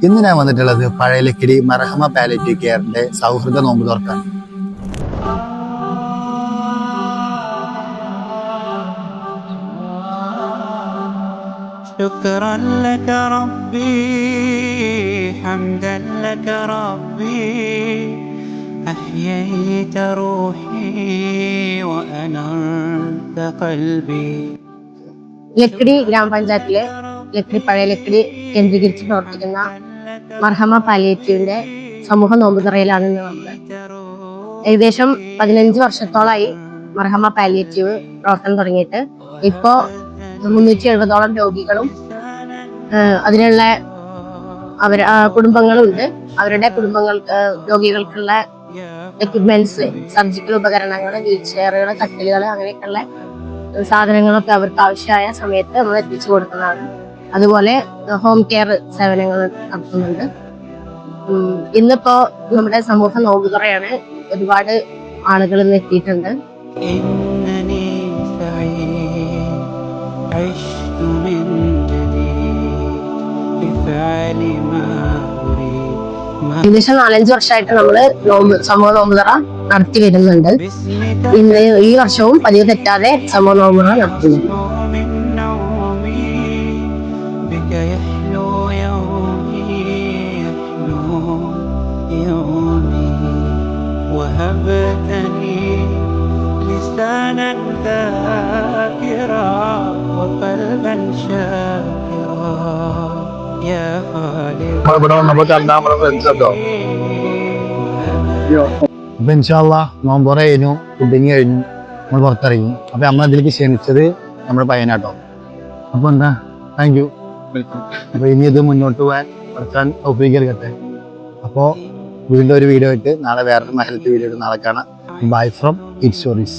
ഇന്ന് ഞാൻ വന്നിട്ടുള്ളത് പഴയലക്കിടി മർഹമ പാലിയേറ്റീവ് കെയറിന്റെ സൗഹൃദ നോമ്പ് തുറക്കാൻ. شكرا لك ربي حمدا لك ربي أحييت روحي وأنرت قلبي. ലക്കിടി ഗ്രാമപഞ്ചായത്തിലെ ലക്കിടി പഴയ ലക്കിടി കേന്ദ്രീകരിച്ച് പ്രവർത്തിക്കുന്ന മർഹമ പാലിയേറ്റീവിന്റെ സമൂഹ നോമ്പുതുറയിലാണ് ഇന്ന് നമ്മൾ. ഏകദേശം 15 വർഷത്തോളമായി മർഹമ പാലിയേറ്റീവ് പ്രവർത്തനം തുടങ്ങിയിട്ട്. ഇപ്പോൾ 370ഓളം രോഗികളും അതിനുള്ള കുടുംബങ്ങളും ഉണ്ട്. അവരുടെ രോഗികൾക്കുള്ള എക്യുപ്മെന്റ്സ്, സർജിക്കൽ ഉപകരണങ്ങൾ, വീൽ ചെയറുകൾ, കട്ടിലുകൾ, അങ്ങനെയൊക്കെയുള്ള സാധനങ്ങളൊക്കെ അവർക്ക് ആവശ്യമായ സമയത്ത് നമ്മൾ എത്തിച്ചു കൊടുക്കുന്നതാണ്. അതുപോലെ ഹോം കെയർ സേവനങ്ങൾ നടത്തുന്നുണ്ട്. ഇന്നിപ്പോ നമ്മുടെ സമൂഹ നോമ്പുതുറയാണ്. ഒരുപാട് ആളുകൾ ഇന്ന് എത്തിയിട്ടുണ്ട്. ഏകദേശം 4-5 വർഷമായിട്ട് നമ്മള് സമൂഹ നോമ്പുതുറ നടത്തി വരുന്നുണ്ട്. ഇന്ന് ഈ വർഷവും പതിവ് തെറ്റാതെ സമൂഹ നോമ്പുതുറ നടത്തുന്നു. അപ്പൊ ഇൻഷാല്ലാ നോമ്പുറ കഴിഞ്ഞു, ഫുഡിങ് കഴിഞ്ഞു, നമ്മൾ പുറത്തിറങ്ങി. അപ്പൊ നമ്മളതിലേക്ക് ക്ഷണിച്ചത് നമ്മുടെ പയ്യനാട്ടോ. അപ്പൊ എന്താ, താങ്ക് യു. അപ്പൊ ഇനി ഇത് മുന്നോട്ട് പോകാൻ പഠിച്ചാൻ ഉപയോഗിക്കട്ടെ. അപ്പോ വീണ്ടും ഒരു വീഡിയോ ആയിട്ട് നാളെ വേറൊരു ഹെൽത്ത് വീഡിയോ ആയിട്ട് നാളെ കാണാം. Bye from it stories.